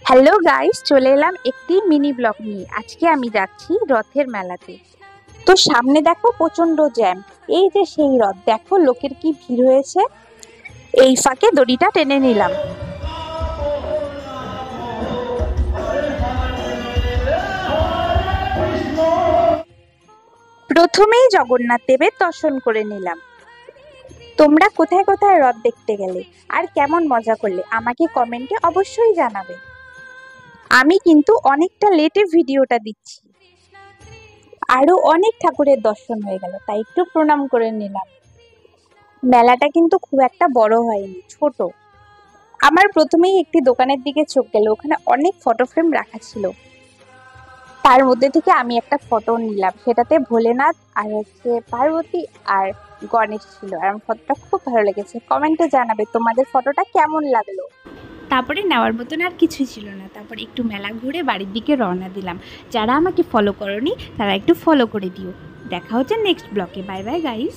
Hello guys, চলে এলাম একটি মিনি ব্লগ নিয়ে। আজকে আমি যাচ্ছি রথের মেলাতে। তো সামনে দেখো প্রচন্ড জ্যাম। এই যে সেই রথ, দেখো লোকের কি ভিড় হয়েছে। এই ফাঁকে দড়িটা টেনে নিলাম। প্রথমেই জগন্নাথ দেবের দর্শন করে নিলাম। তোমরা কোথায় কোথায় রথ দেখতে গেলে আর কেমন মজা করলে আমাকে কমেন্টে অবশ্যই জানাবে। আমি কিন্তু অনেকটা লেটে ভিডিওটা দিচ্ছি। আরো অনেক ঠাকুরের দর্শন হয়ে গেল, তাই একটু প্রণাম করে নিলাম। মেলাটা কিন্তু খুব একটা বড় হয়নি, ছোট। আমার প্রথমেই একটি দোকানের দিকে চোখ গেল, ওখানে অনেক ফটো ফ্রেম রাখা ছিল। তার মধ্যে থেকে আমি একটা ফটো নিলাম, সেটাতে ভোলেনাথ আর পার্বতী আর গণেশ ছিল। আর আমার ফটোটা খুব ভালো লেগেছে। কমেন্টে জানাবে তোমাদের ফটোটা কেমন লাগলো। তারপরে নেওয়ার মতন আর কিছুই ছিল না। তারপরে একটু মেলা ঘুরে বাড়ির দিকে রওনা দিলাম। যারা আমাকে ফলো করোনি তারা একটু ফলো করে দিও। দেখা হচ্ছে নেক্সট ব্লগে। Bye bye guys.